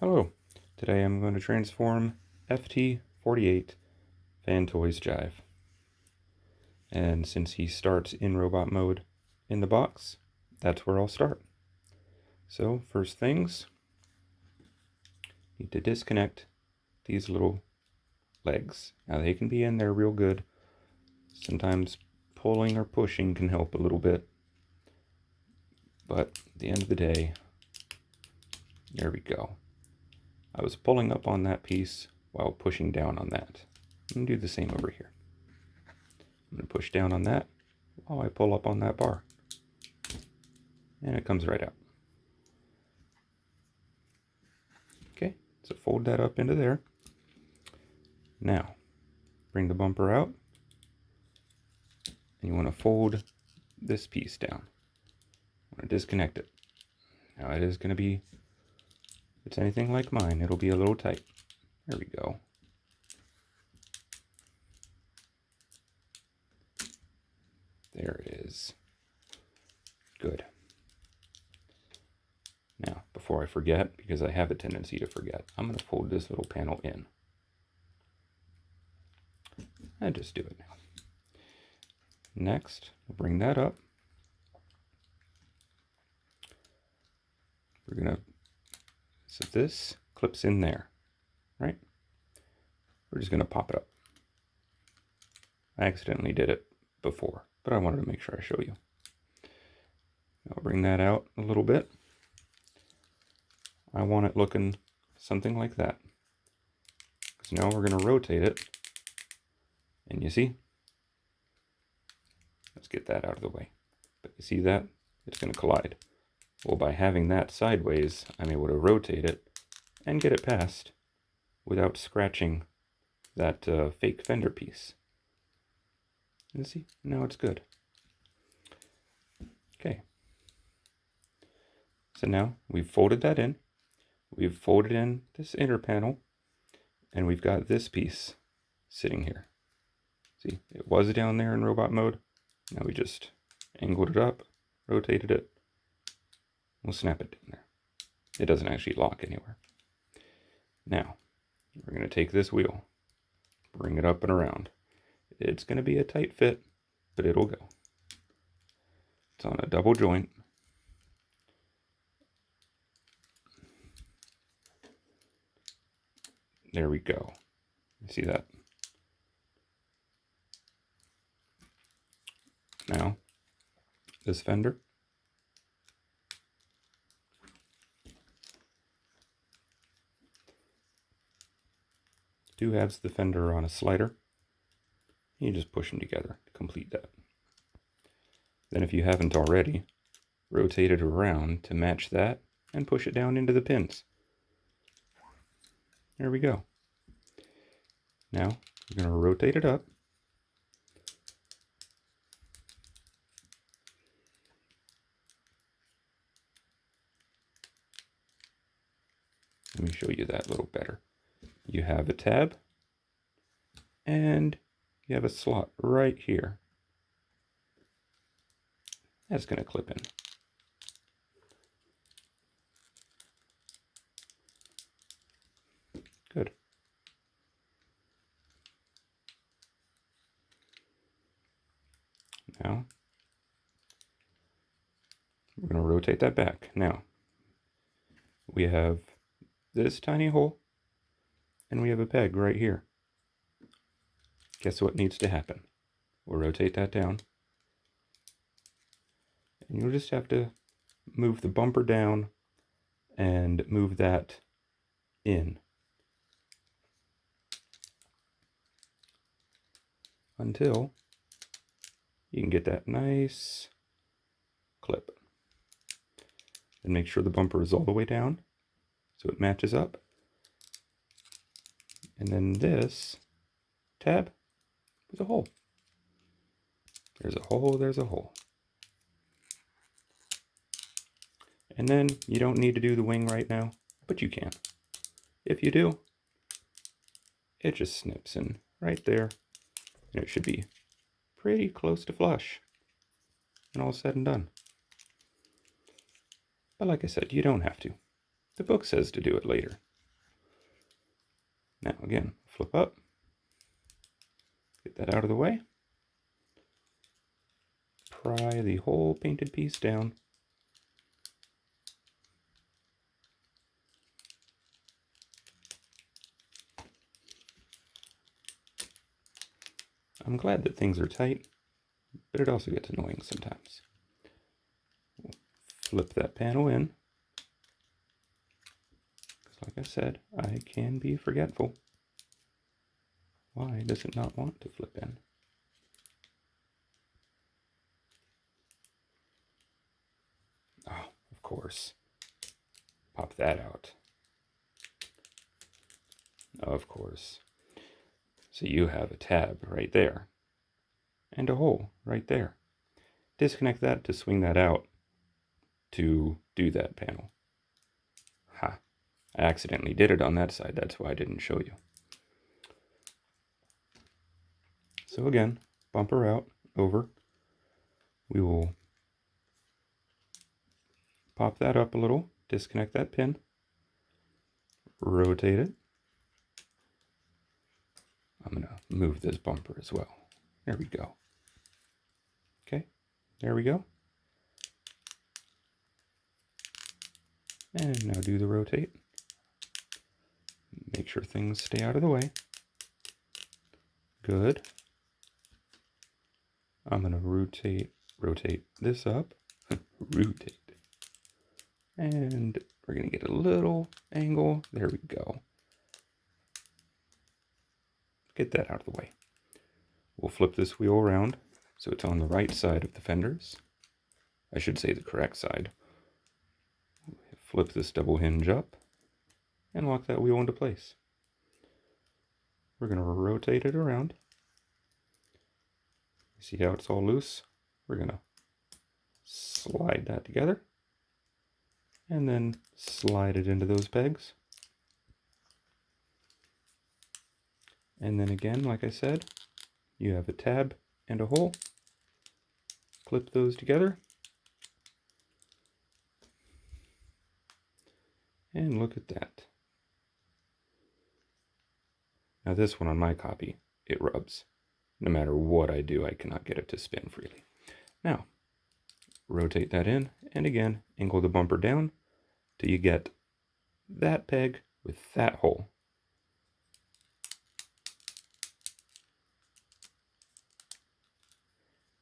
Hello, today I'm going to transform FT-48 Fan Toys Jive. And since he starts in robot mode in the box, that's where I'll start. So first things, need to disconnect these little legs. Now they can be in there real good. Sometimes pulling or pushing can help a little bit. But at the end of the day, there we go. I was pulling up on that piece while pushing down on that. I'm going to do the same over here. I'm going to push down on that while I pull up on that bar. And it comes right out. Okay, so fold that up into there. Now, bring the bumper out. And you want to fold this piece down. I want to disconnect it. Now it is going to be, if it's anything like mine, it'll be a little tight. There we go. There it is. Good. Now, before I forget, because I have a tendency to forget, I'm going to fold this little panel in. And just do it now. Next, we'll bring that up. We're going to, so this clips in there, right? We're just going to pop it up. I accidentally did it before, but I wanted to make sure I show you. I'll bring that out a little bit. I want it looking something like that. So now we're going to rotate it. And you see? Let's get that out of the way. But you see that? It's going to collide. Well, by having that sideways, I'm able to rotate it and get it past without scratching that fake fender piece. You see? Now it's good. Okay. So now we've folded that in. We've folded in this inner panel. And we've got this piece sitting here. See, it was down there in robot mode. Now we just angled it up, rotated it. We'll snap it down there. It doesn't actually lock anywhere. Now, we're going to take this wheel, bring it up and around. It's going to be a tight fit, but it'll go. It's on a double joint. There we go. You see that? Now, this fender. Has the fender on a slider. You just push them together to complete that. Then if you haven't already, rotate it around to match that and push it down into the pins. There we go. Now we're going to rotate it up. Let me show you that a little better. You have a tab and you have a slot right here. That's going to clip in. Good. Now, we're going to rotate that back. Now, we have this tiny hole, and we have a peg right here. Guess what needs to happen? We'll rotate that down. And you'll just have to move the bumper down and move that in. Until you can get that nice clip. And make sure the bumper is all the way down so it matches up. And then this tab with a hole. There's a hole, there's a hole. And then you don't need to do the wing right now, but you can. If you do, it just snips in right there. And it should be pretty close to flush. And all said and done. But like I said, you don't have to. The book says to do it later. Now again, flip up, get that out of the way, pry the whole painted piece down, I'm glad that things are tight, but it also gets annoying sometimes. Flip that panel in. Like I said, I can be forgetful. Why does it not want to flip in? Oh, of course. Pop that out. Of course. So you have a tab right there. And a hole right there. Disconnect that to swing that out to do that panel. Ha. I accidentally did it on that side. That's why I didn't show you. So again, bumper out, over. We will pop that up a little, disconnect that pin, rotate it. I'm going to move this bumper as well. There we go. Okay, there we go. And now do the rotate. Make sure things stay out of the way. Good. I'm going to rotate this up. Rotate. And we're going to get a little angle. There we go. Get that out of the way. We'll flip this wheel around so it's on the right side of the fenders. I should say the correct side. Flip this double hinge up and lock that wheel into place. We're going to rotate it around. See how it's all loose? We're going to slide that together and then slide it into those pegs. And then again, like I said, you have a tab and a hole. Clip those together. And look at that. Now this one on my copy, it rubs. No matter what I do, I cannot get it to spin freely. Now, rotate that in, and again, angle the bumper down till you get that peg with that hole.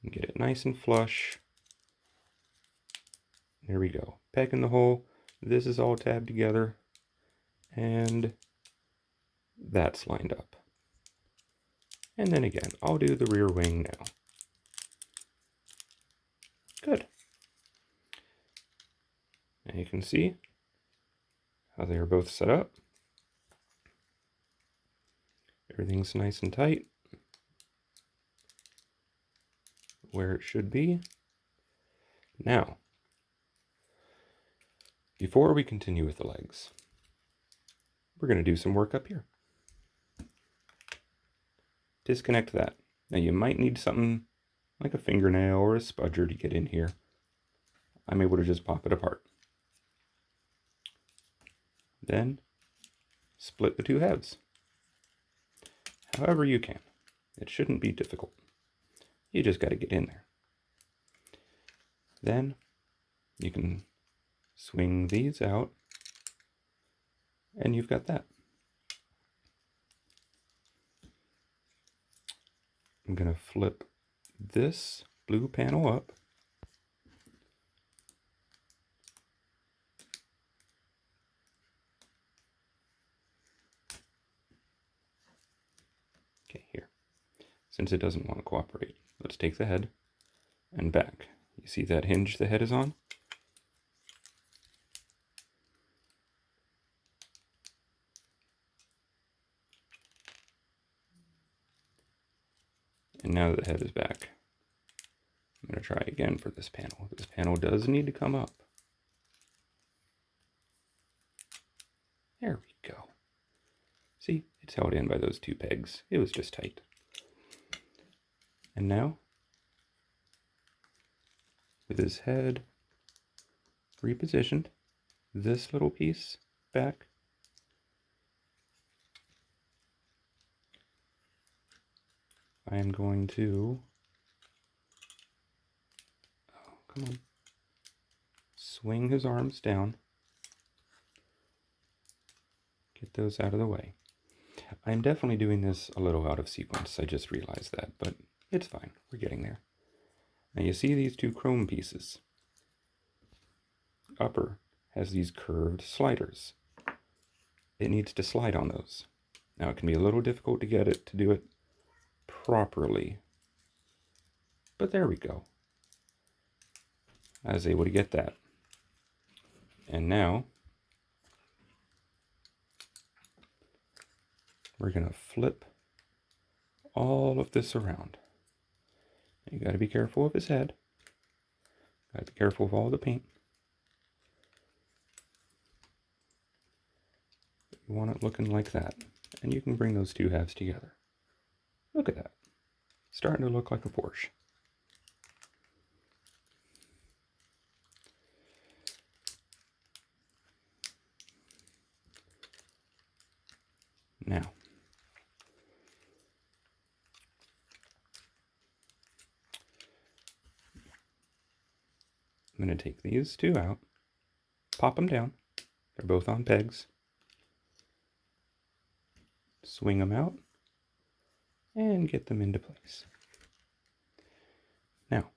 And get it nice and flush. There we go. Peg in the hole. This is all tabbed together. And that's lined up. And then again, I'll do the rear wing now. Good. And you can see how they are both set up. Everything's nice and tight where it should be. Now, before we continue with the legs, we're going to do some work up here. Disconnect that. Now you might need something like a fingernail or a spudger to get in here. I'm able to just pop it apart. Then split the two halves. However you can. It shouldn't be difficult. You just got to get in there. Then you can swing these out and you've got that. I'm going to flip this blue panel up. Okay, here. Since it doesn't want to cooperate, let's take the head and back. You see that hinge the head is on? And now that the head is back, I'm going to try again for this panel. This panel does need to come up. There we go. See, it's held in by those two pegs. It was just tight. And now, with his head repositioned, this little piece back, I am going to, oh, come on, swing his arms down. Get those out of the way. I'm definitely doing this a little out of sequence. I just realized that, but it's fine. We're getting there. Now you see these two chrome pieces. Upper has these curved sliders. It needs to slide on those. Now it can be a little difficult to get it to do it properly, but there we go. I was able to get that. And now we're going to flip all of this around. You got to be careful of his head. Got to be careful of all the paint. You want it looking like that. And you can bring those two halves together. Look at that. Starting to look like a Porsche. Now, I'm going to take these two out, pop them down. They're both on pegs. Swing them out and get them into place. Now,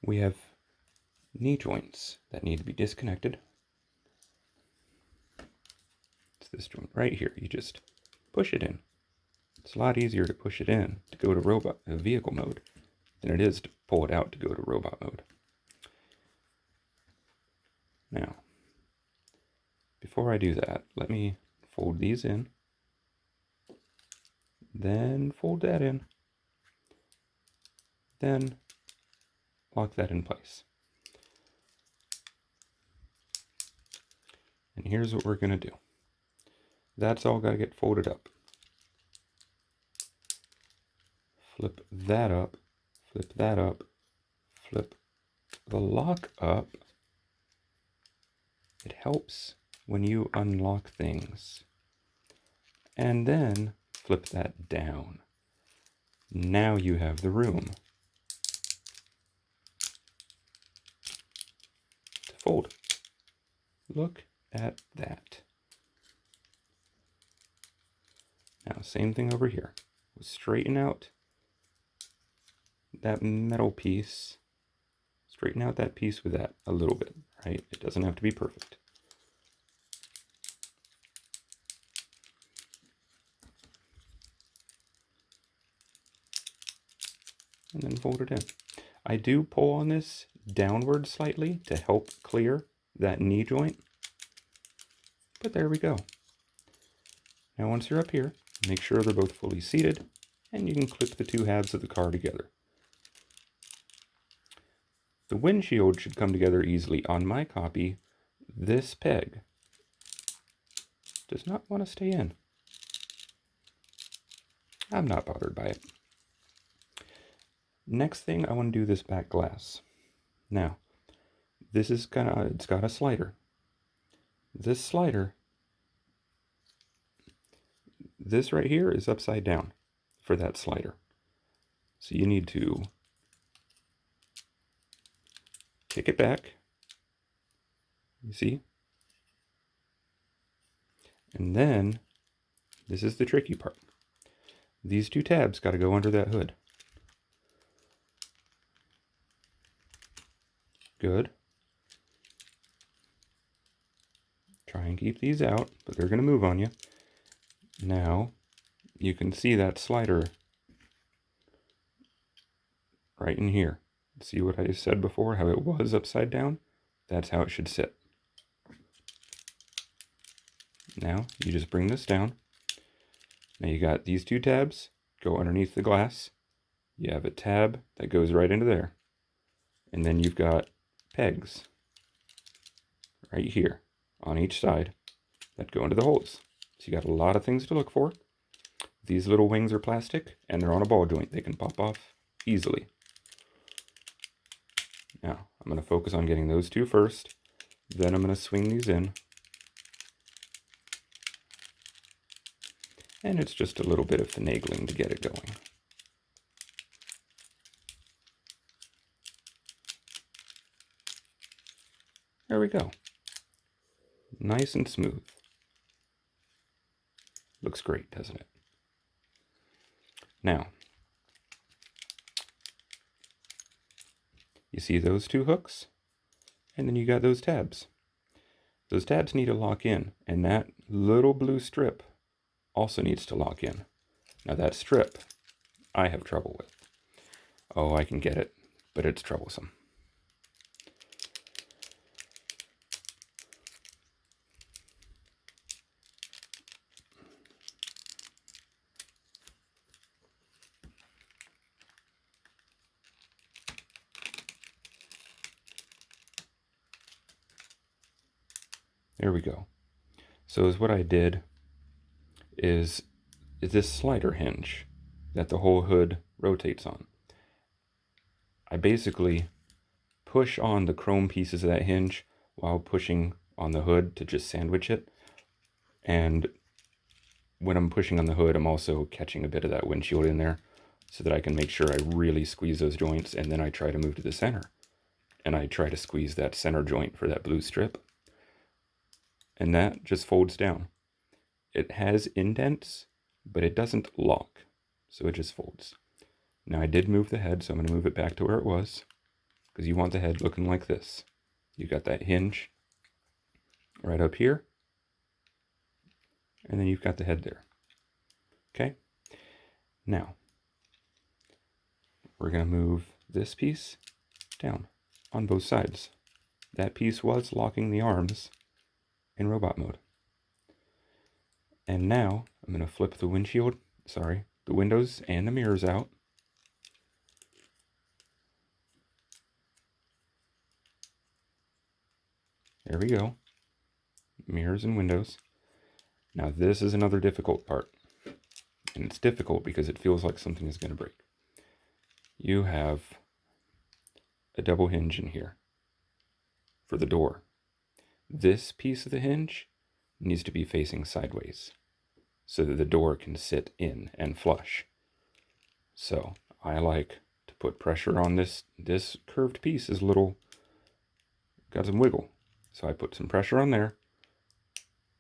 we have knee joints that need to be disconnected. It's this joint right here. You just push it in. It's a lot easier to push it in to go to vehicle mode than it is to pull it out to go to robot mode. Now, before I do that, let me fold these in, then fold that in, then lock that in place. And here's what we're going to do. That's all got to get folded up. Flip that up, flip that up, flip the lock up. It helps when you unlock things. And then flip that down. Now you have the room to fold. Look at that. Now, same thing over here. We'll straighten out that metal piece. Straighten out that piece with that a little bit, right? It doesn't have to be perfect. And then fold it in. I do pull on this downward slightly to help clear that knee joint. But there we go. Now once you're up here, make sure they're both fully seated, and you can clip the two halves of the car together. The windshield should come together easily. On my copy, this peg does not want to stay in. I'm not bothered by it. Next thing, I want to do this back glass. Now, this is it's got a slider. This slider, this right here is upside down for that slider. So you need to kick it back. You see? And then, this is the tricky part. These two tabs got to go under that hood. Good. Try and keep these out, but they're going to move on you. Now, you can see that slider right in here. See what I said before, how it was upside down? That's how it should sit. Now, you just bring this down. Now you got these two tabs, go underneath the glass. You have a tab that goes right into there. And then you've got pegs right here on each side that go into the holes. So you got a lot of things to look for. These little wings are plastic and they're on a ball joint. They can pop off easily. Now, I'm going to focus on getting those two first. Then I'm going to swing these in. And it's just a little bit of finagling to get it going. There we go. Nice and smooth. Looks great, doesn't it? Now, you see those two hooks? And then you got those tabs. Those tabs need to lock in, and that little blue strip also needs to lock in. Now that strip, I have trouble with. Oh, I can get it, but it's troublesome. There we go. So what I did is this slider hinge that the whole hood rotates on. I basically push on the chrome pieces of that hinge while pushing on the hood to just sandwich it. And when I'm pushing on the hood, I'm also catching a bit of that windshield in there so that I can make sure I really squeeze those joints, and then I try to move to the center. And I try to squeeze that center joint for that blue strip. And that just folds down. It has indents, but it doesn't lock, so it just folds. Now I did move the head, so I'm going to move it back to where it was, because you want the head looking like this. You got that hinge right up here, and then you've got the head there. Okay? Now, we're going to move this piece down on both sides. That piece was locking the arms in robot mode. And now I'm going to flip the the windows and the mirrors out. There we go. Mirrors and windows. Now this is another difficult part. And it's difficult because it feels like something is going to break. You have a double hinge in here for the door. This piece of the hinge needs to be facing sideways so that the door can sit in and flush. So I like to put pressure on this curved piece is got some wiggle. So I put some pressure on there,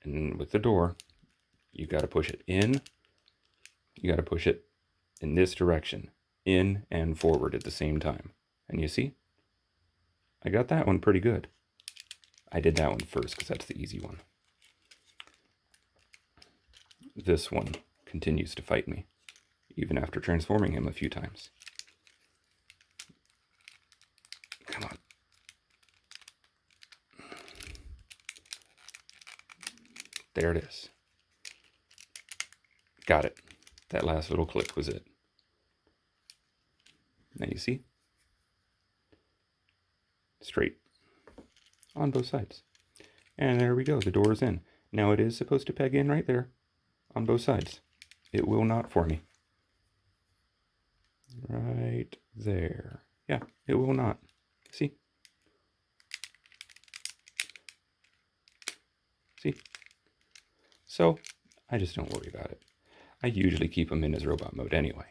and with the door, you got to push it in. You got to push it in this direction, in and forward at the same time. And you see, I got that one pretty good. I did that one first because that's the easy one. This one continues to fight me, even after transforming him a few times. Come on. There it is. Got it. That last little click was it. Now you see? Straight on both sides. And there we go, the door is in. Now it is supposed to peg in right there on both sides. It will not for me. Right there. Yeah, it will not. See? See? So, I just don't worry about it. I usually keep them in as robot mode anyway.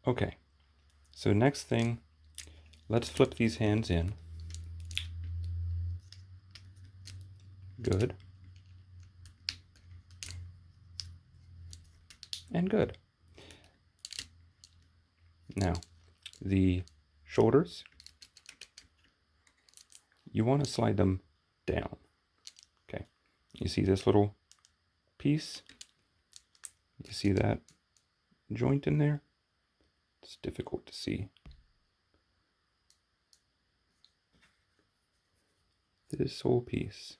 Okay, so next thing, let's flip these hands in. Good. And good. Now, the shoulders, you want to slide them down. Okay, you see this little piece? You see that joint in there? It's difficult to see. This whole piece.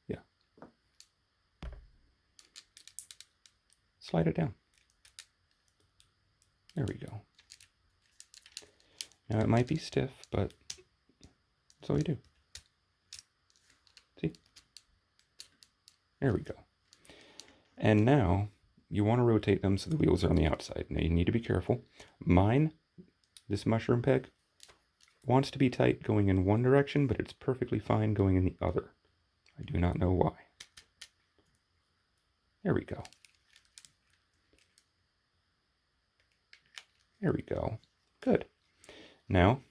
Yeah. Slide it down. There we go. Now it might be stiff, but that's all you do. See? There we go. And now you want to rotate them so the wheels are on the outside. Now you need to be careful. Mine, this mushroom peg, wants to be tight going in one direction, but it's perfectly fine going in the other. I do not know why. There we go. There we go. Good. Now,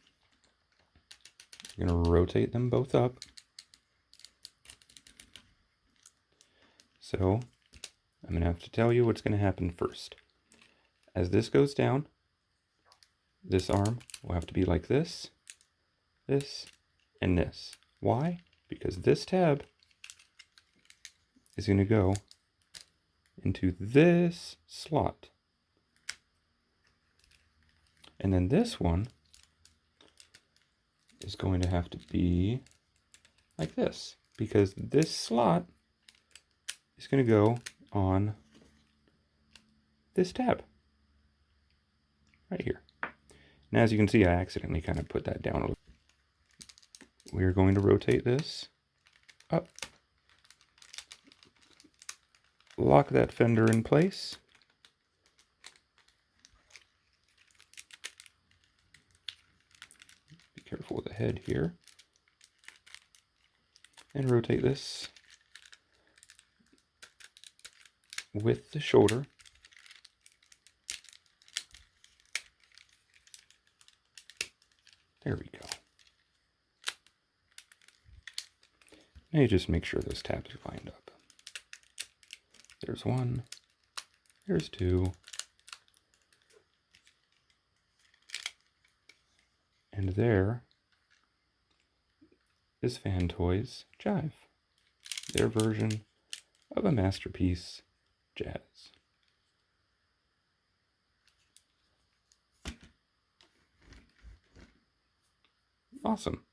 I'm going to rotate them both up. So, I'm going to have to tell you what's going to happen first. As this goes down, this arm will have to be like this, this, and this. Why? Because this tab is going to go into this slot. And then this one is going to have to be like this, because this slot is going to go on this tab right here. And as you can see, I accidentally kind of put that down a little. We're going to rotate this up, lock that fender in place, be careful with the head here, and rotate this with the shoulder. There we go. Now you just make sure those tabs are lined up. There's one, there's two, and there is Fan Toys Jive, their version of a masterpiece jazz. Awesome.